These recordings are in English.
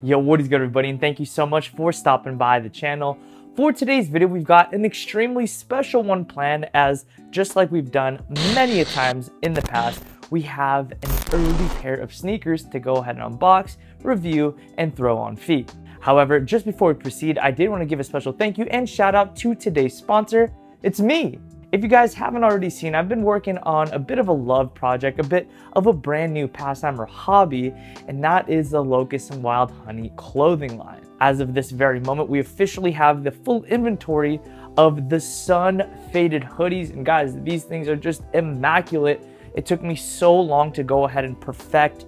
Yo, what is good everybody, and thank you so much for stopping by the channel. For today's video, we've got an extremely special one planned, as just like we've done many a times in the past, we have an early pair of sneakers to go ahead and unbox, review, and throw on feet. However, just before we proceed, I did want to give a special thank you and shout out to today's sponsor. It's me. If you guys haven't already seen, I've been working on a bit of a love project, a bit of a brand new pastime or hobby, and that is the Locust&WildHoney clothing line. As of this very moment, we officially have the full inventory of the sun faded hoodies, and guys, these things are just immaculate. It took me so long to go ahead and perfect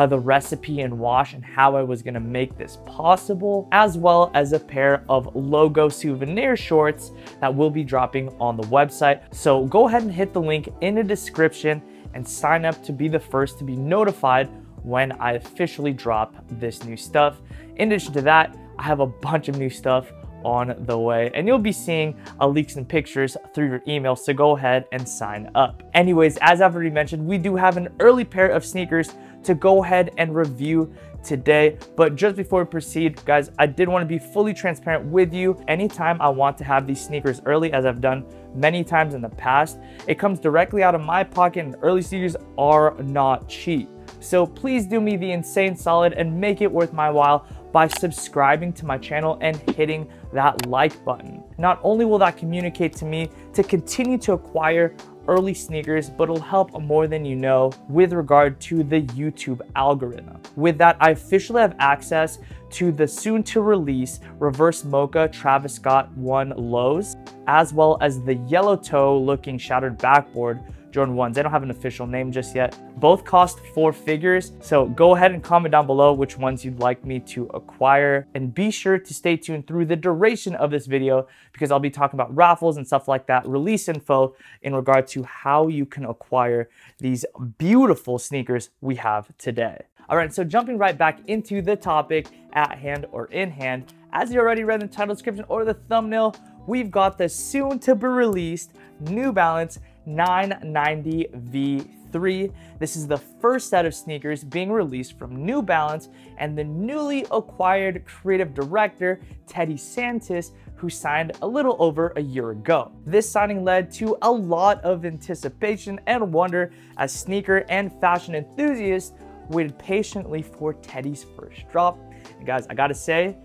the recipe and wash and how I was gonna make this possible, as well as a pair of logo souvenir shorts that will be dropping on the website. So go ahead and hit the link in the description and sign up to be the first to be notified when I officially drop this new stuff. In addition to that, I have a bunch of new stuff on the way, and you'll be seeing leaks and pictures through your email, so go ahead and sign up. Anyways, as I've already mentioned, we do have an early pair of sneakers to go ahead and review today. But just before we proceed, guys, I did want to be fully transparent with you. Anytime I want to have these sneakers early, as I've done many times in the past, it comes directly out of my pocket, and early sneakers are not cheap. So please do me the insane solid and make it worth my while by subscribing to my channel and hitting that like button. Not only will that communicate to me to continue to acquire early sneakers, but it'll help more than you know with regard to the YouTube algorithm. With that, I officially have access to the soon to release reverse mocha Travis Scott 1 lows, as well as the yellow toe looking shattered backboard Jordan 1s. They don't have an official name just yet. Both cost 4 figures, so go ahead and comment down below which ones you'd like me to acquire, and be sure to stay tuned through the duration of this video, because I'll be talking about raffles and stuff like that, release info in regard to how you can acquire these beautiful sneakers we have today. All right, so jumping right back into the topic at hand or in hand, as you already read in the title description or the thumbnail, we've got the soon to be released New Balance 990 V3. This is the first set of sneakers being released from New Balance and the newly acquired creative director, Teddy Santis, who signed a little over a year ago. This signing led to a lot of anticipation and wonder as sneaker and fashion enthusiasts waited patiently for Teddy's first drop. And guys, I gotta say,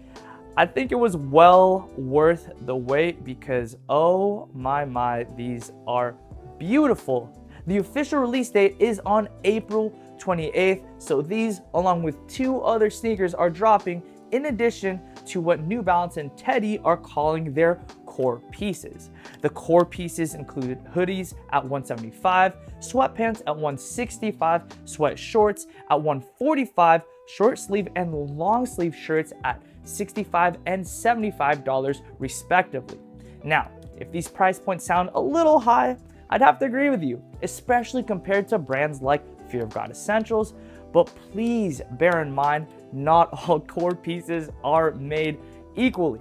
I think it was well worth the wait, because oh my, these are beautiful. The official release date is on April 28th, so these, along with 2 other sneakers, are dropping in addition to what New Balance and Teddy are calling their core pieces. The core pieces include hoodies at $175, sweatpants at $165, sweat shorts at $145, short sleeve and long sleeve shirts at $65 and $75 respectively. Now, if these price points sound a little high, I'd have to agree with you, especially compared to brands like Fear of God Essentials, but please bear in mind, not all core pieces are made equally.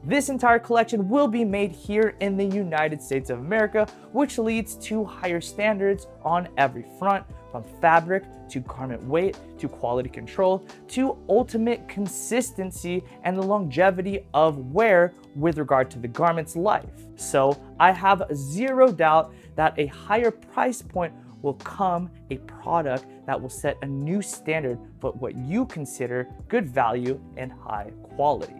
This entire collection will be made here in the United States of America, which leads to higher standards on every front, from fabric to garment weight to quality control to ultimate consistency and the longevity of wear with regard to the garment's life. So I have zero doubt that a higher price point will come a product that will set a new standard for what you consider good value and high quality.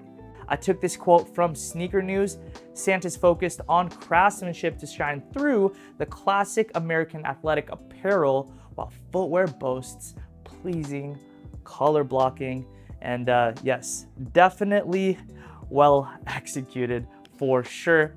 I took this quote from Sneaker News. Santis focused on craftsmanship to shine through the classic American athletic apparel, while footwear boasts pleasing color blocking, and yes, definitely well executed for sure.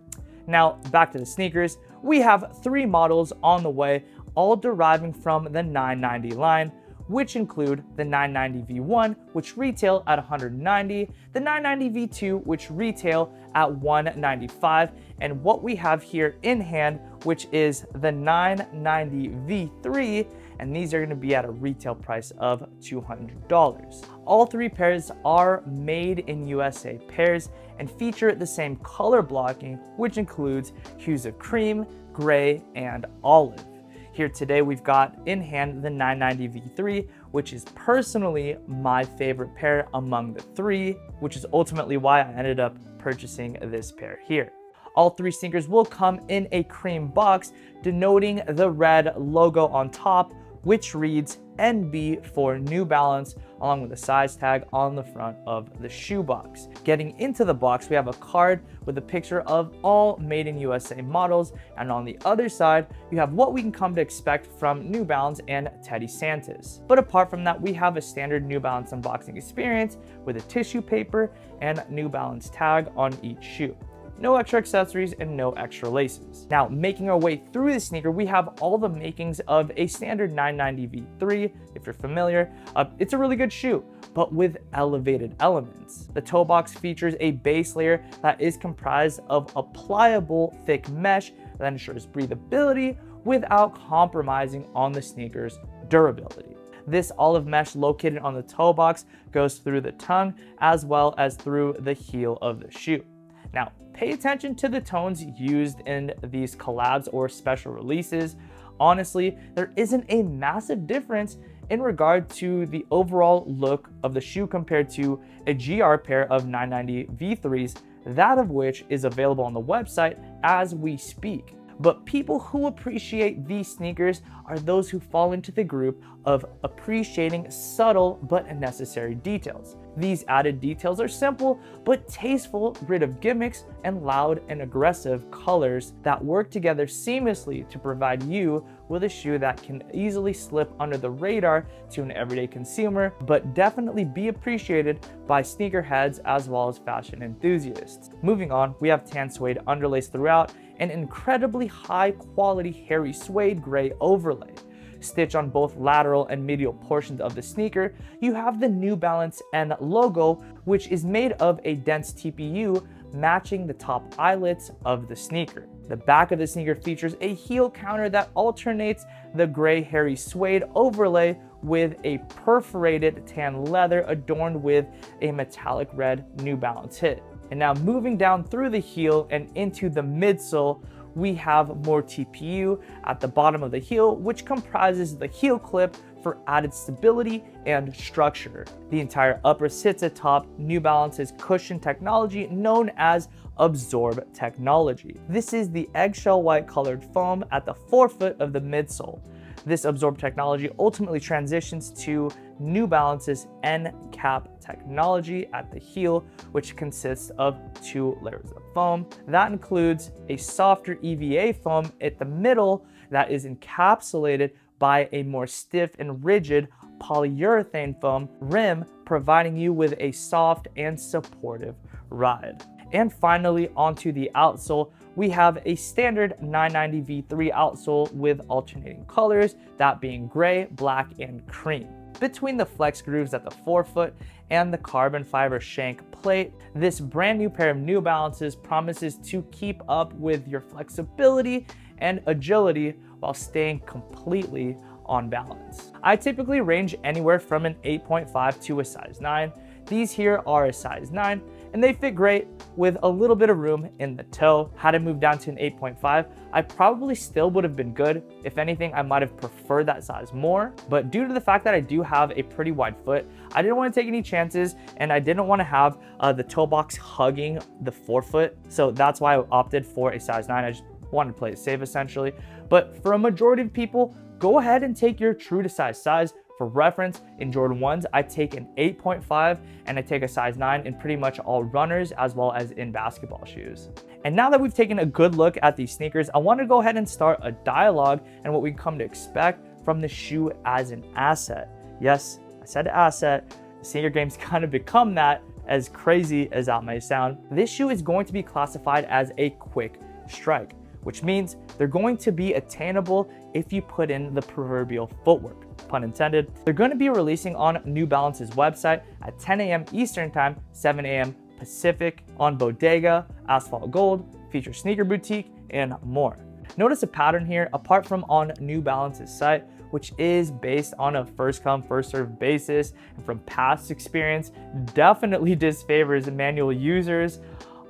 Now back to the sneakers. We have 3 models on the way, all deriving from the 990 line, which include the 990 V1, which retail at $190, the 990 V2, which retail at $195, and what we have here in hand, which is the 990 V3, and these are going to be at a retail price of $200. All 3 pairs are made in USA pairs and feature the same color blocking, which includes hues of cream, gray, and olive. Here today we've got in hand the 990 V3, which is personally my favorite pair among the three, which is ultimately why I ended up purchasing this pair here. All three sneakers will come in a cream box denoting the red logo on top, which reads NB for New Balance, along with a size tag on the front of the shoebox. Getting into the box, we have a card with a picture of all Made in USA models, and on the other side, you have what we can come to expect from New Balance and Teddy Santis. But apart from that, we have a standard New Balance unboxing experience with a tissue paper and New Balance tag on each shoe. No extra accessories and no extra laces. Now, making our way through the sneaker, we have all the makings of a standard 990 V3, if you're familiar. It's a really good shoe, but with elevated elements. The toe box features a base layer that is comprised of a pliable, thick mesh that ensures breathability without compromising on the sneaker's durability. This olive mesh located on the toe box goes through the tongue as well as through the heel of the shoe. Now, pay attention to the tones used in these collabs or special releases. Honestly, there isn't a massive difference in regard to the overall look of the shoe compared to a GR pair of 990 V3s, that of which is available on the website as we speak. But people who appreciate these sneakers are those who fall into the group of appreciating subtle but necessary details. These added details are simple but tasteful, rid of gimmicks and loud and aggressive colors that work together seamlessly to provide you with a shoe that can easily slip under the radar to an everyday consumer, but definitely be appreciated by sneakerheads as well as fashion enthusiasts. Moving on, we have tan suede underlays throughout, an incredibly high quality hairy suede gray overlay. Stitched on both lateral and medial portions of the sneaker, you have the New Balance N logo, which is made of a dense TPU matching the top eyelets of the sneaker. The back of the sneaker features a heel counter that alternates the gray hairy suede overlay with a perforated tan leather adorned with a metallic red New Balance hit. And now moving down through the heel and into the midsole, we have more TPU at the bottom of the heel, which comprises the heel clip for added stability and structure. The entire upper sits atop New Balance's cushion technology known as Absorb technology. This is the eggshell white colored foam at the forefoot of the midsole. This Absorb technology ultimately transitions to New Balance's N-cap technology at the heel, which consists of 2 layers of foam. That includes a softer EVA foam at the middle that is encapsulated by a more stiff and rigid polyurethane foam rim, providing you with a soft and supportive ride. And finally, onto the outsole, we have a standard 990 V3 outsole with alternating colors, that being gray, black, and cream. Between the flex grooves at the forefoot and the carbon fiber shank plate, this brand new pair of New Balances promises to keep up with your flexibility and agility while staying completely on balance. I typically range anywhere from an 8.5 to a size 9. These here are a size 9, and they fit great with a little bit of room in the toe. Had I moved down to an 8.5, I probably still would have been good. If anything, I might have preferred that size more, but due to the fact that I do have a pretty wide foot, I didn't want to take any chances, and I didn't want to have the toe box hugging the forefoot, so that's why I opted for a size 9. I just wanted to play it safe essentially. But for a majority of people, go ahead and take your true to size. For reference, in Jordan 1s, I take an 8.5 and I take a size 9 in pretty much all runners as well as in basketball shoes. And now that we've taken a good look at these sneakers, I want to go ahead and start a dialogue and what we come to expect from the shoe as an asset. Yes, I said asset. The sneaker game's kind of become that, as crazy as that may sound. This shoe is going to be classified as a quick strike, which means they're going to be attainable if you put in the proverbial footwork, pun intended. They're going to be releasing on New Balance's website at 10 a.m. Eastern Time, 7 a.m. Pacific, on Bodega, Asphalt Gold, Feature Sneaker Boutique, and more. Notice a pattern here, apart from on New Balance's site, which is based on a first come, first served basis, and from past experience, definitely disfavors manual users.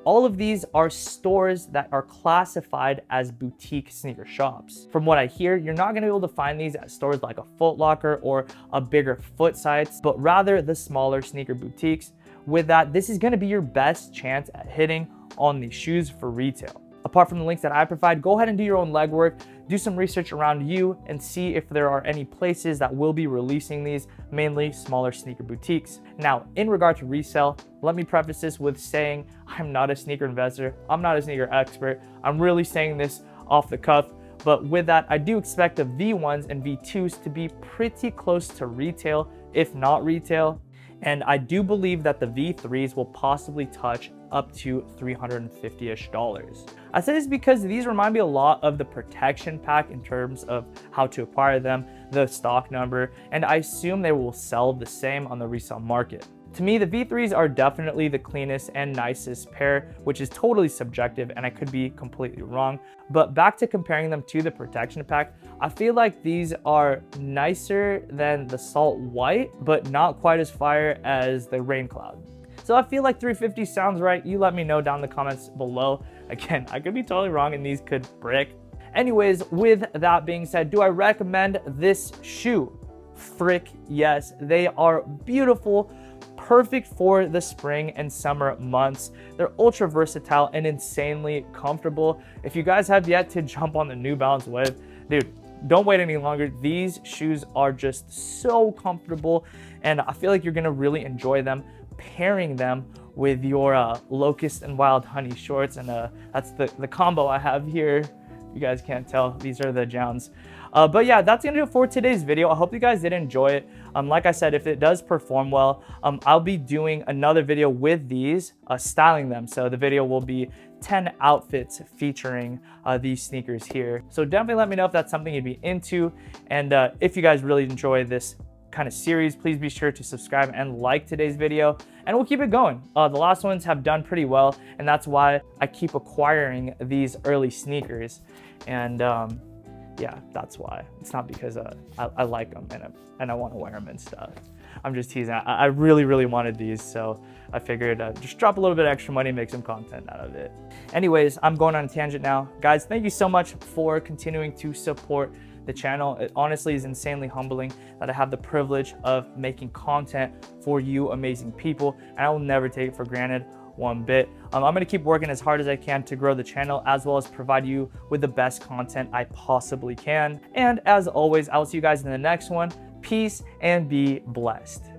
All of these are stores that are classified as boutique sneaker shops. From what I hear, you're not gonna be able to find these at stores like a Foot Locker or a bigger foot sites, but rather the smaller sneaker boutiques. With that, this is gonna be your best chance at hitting on these shoes for retail. Apart from the links that I provide, go ahead and do your own legwork, do some research around you and see if there are any places that will be releasing these, mainly smaller sneaker boutiques. Now, in regard to resale, let me preface this with saying I'm not a sneaker investor, I'm not a sneaker expert, I'm really saying this off the cuff, but with that, I do expect the V1s and V2s to be pretty close to retail, if not retail, and I do believe that the V3s will possibly touch up to $350-ish. I say this because these remind me a lot of the protection pack in terms of how to acquire them, the stock number, and I assume they will sell the same on the resale market. To me, the V3s are definitely the cleanest and nicest pair, which is totally subjective and I could be completely wrong. But back to comparing them to the protection pack, I feel like these are nicer than the Salt White, but not quite as fire as the Rain Cloud. So I feel like 350 sounds right. You let me know down in the comments below. Again, I could be totally wrong and these could brick. Anyways, with that being said, do I recommend this shoe? Frick yes, they are beautiful, perfect for the spring and summer months. They're ultra versatile and insanely comfortable. If you guys have yet to jump on the New Balance wave, dude, don't wait any longer. These shoes are just so comfortable and I feel like you're gonna really enjoy them, pairing them with your Locust and Wild Honey shorts, and that's the combo I have here. You guys can't tell, these are the Jowns. But yeah, that's gonna do it for today's video. I hope you guys did enjoy it. Like I said, if it does perform well, I'll be doing another video with these, styling them. So the video will be 10 outfits featuring these sneakers here. So definitely let me know if that's something you'd be into. And if you guys really enjoy this kind of series, please be sure to subscribe and like today's video, and we'll keep it going. The last ones have done pretty well, and that's why I keep acquiring these early sneakers. And yeah, that's why. It's not because I like them and I want to wear them and stuff. I'm just teasing. I really wanted these, so I figured just drop a little bit of extra money, make some content out of it. Anyways, I'm going on a tangent now. Guys, thank you so much for continuing to support the channel. It honestly is insanely humbling that I have the privilege of making content for you amazing people, and I will never take it for granted one bit. I'm gonna keep working as hard as I can to grow the channel, as well as provide you with the best content I possibly can. And as always, I will see you guys in the next one. Peace and be blessed.